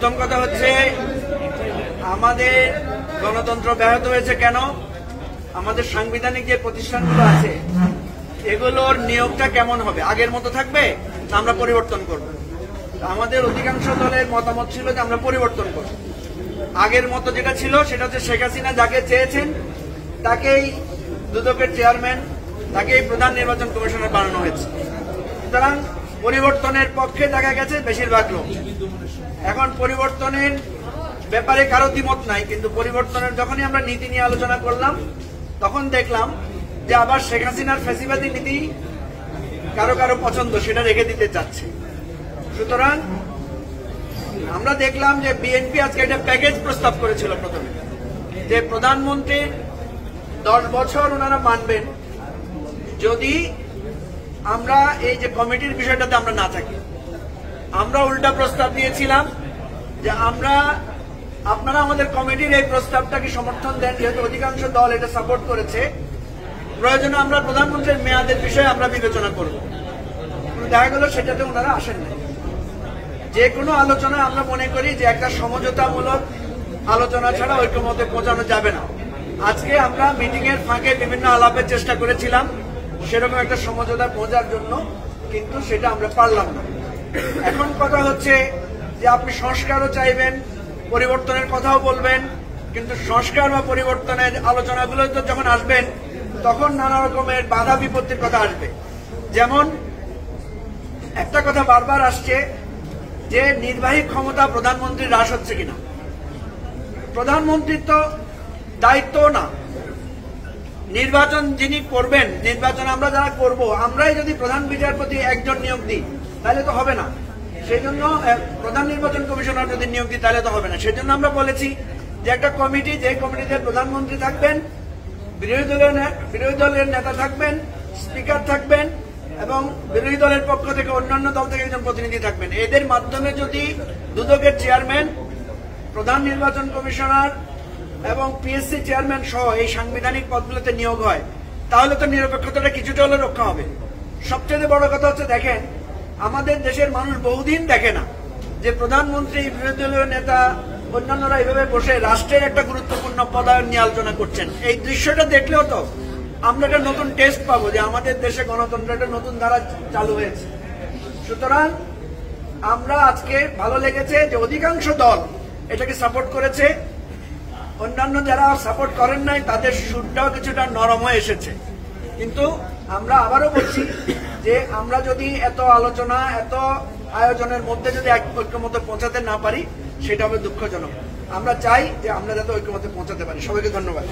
প্রথম কথা হচ্ছে আমাদের গণতন্ত্র ব্যাহত হয়েছে কেন? আমাদের সাংবিধানিক যে প্রতিষ্ঠানগুলো আছে এগুলোর নিয়োগটা কেমন হবে? আগের মতো থাকবে না আমরা পরিবর্তন করব? আমাদের অধিকাংশ দলের মতামত ছিল যে আমরা পরিবর্তন করব। আগের মতো যেটা ছিল সেটা হচ্ছে শেখ হাসিনা যাকে চেয়েছেন তাকেই দুদকের চেয়ারম্যান, তাকেই প্রধান নির্বাচন কমিশনার বানানো হয়েছে। সুতরাং পরিবর্তনের পক্ষে দেখা গেছে বেশিরভাগ লোক। এখন পরিবর্তনের ব্যাপারে কারো দ্বিমত নাই, কিন্তু পরিবর্তনের যখনই আমরা নীতি নিয়ে আলোচনা করলাম তখন দেখলাম যে আবার শেখ হাসিনার ফ্যাসিবাদী নীতি কারো কারো পছন্দ, সেটা রেখে দিতে চাচ্ছে। সুতরাং আমরা দেখলাম যে বিএনপি আজকে একটা প্যাকেজ প্রস্তাব করেছিল প্রথমে, যে প্রধানমন্ত্রীর 10 বছর ওনারা মানবেন যদি আমরা এই যে কমিটির বিষয়টাতে আমরা না থাকি। আমরা উল্টা প্রস্তাব দিয়েছিলাম যে আপনারা আমাদের কমিটির এই প্রস্তাবটাকে সমর্থন দেন, যেহেতু অধিকাংশ দল এটা সাপোর্ট করেছে, প্রয়োজনে আমরা প্রধানমন্ত্রীর মেয়াদের বিষয়ে আমরা বিবেচনা করব। দেখা গেল সেটাতে ওনারা আসেন না। যে কোনো আলোচনায় আমরা মনে করি যে একটা সমঝোতামূলক আলোচনা ছাড়া ঐক্যমতে পৌঁছানো যাবে না। আজকে আমরা মিটিং এর ফাঁকে বিভিন্ন আলাপের চেষ্টা করেছিলাম সেরকম একটা সমঝোতা পৌঁছার জন্য, কিন্তু সেটা আমরা পারলাম না। এখন কথা হচ্ছে যে আপনি সংস্কারও চাইবেন, পরিবর্তনের কথাও বলবেন, কিন্তু সংস্কার বা পরিবর্তনের আলোচনাগুলো তো যখন আসবেন তখন নানা রকমের বাধা বিপত্তির কথা আসবে। যেমন একটা কথা বারবার আসছে যে নির্বাহী ক্ষমতা প্রধানমন্ত্রীর হ্রাস হচ্ছে কিনা। প্রধানমন্ত্রীর তো দায়িত্ব না, নির্বাচন যিনি করবেন, নির্বাচন আমরা যারা করব, আমরাই যদি প্রধান বিচারপতি একজন নিয়োগ দিই তাহলে তো হবে না। সেই জন্য প্রধান নির্বাচন কমিশনার যদি নিয়োগ দিই তাহলে তো হবে না। সেই জন্য আমরা বলেছি যে একটা কমিটি, যে কমিটিতে প্রধানমন্ত্রী থাকবেন, বিরোধী দলের নেতা থাকবেন, স্পিকার থাকবেন এবং বিরোধী দলের পক্ষ থেকে অন্যান্য দল থেকে একজন প্রতিনিধি থাকবেন। এদের মাধ্যমে যদি দুদকের চেয়ারম্যান, প্রধান নির্বাচন কমিশনার এবং পিএসসি চেয়ারম্যান সহ এই সাংবিধানিক পদগুলোতে নিয়োগ হয় তাহলে তো নিরপেক্ষতাটা কিছুটা হলে রক্ষা হবে। সবচেয়ে বড় কথা হচ্ছে, দেখেন আমাদের দেশের মানুষ বহুদিন দেখে না যে প্রধানমন্ত্রী, বিরোধী দলীয় নেতা, অন্যান্যরা এইভাবে বসে রাষ্ট্রের একটা গুরুত্বপূর্ণ পদায়ন নিয়ে আলোচনা করছেন। এই দৃশ্যটা দেখলেও তো আমরা একটা নতুন টেস্ট পাবো যে আমাদের দেশে গণতন্ত্রের একটা নতুন ধারা চালু হয়েছে। সুতরাং আমরা আজকে ভালো লেগেছে যে অধিকাংশ দল এটাকে সাপোর্ট করেছে, অন্যান্য যারা সাপোর্ট করেন নাই তাদের সুরটাও কিছুটা নরম হয়ে এসেছে। কিন্তু আমরা আবারও বলছি যে আমরা যদি এত আলোচনা, এত আয়োজনের মধ্যে যদি ঐক্যমতে পৌঁছাতে না পারি সেটা হবে দুঃখজনক। আমরা চাই যে আমরা যাতে ঐক্যমতে পৌঁছাতে পারি। সবাইকে ধন্যবাদ।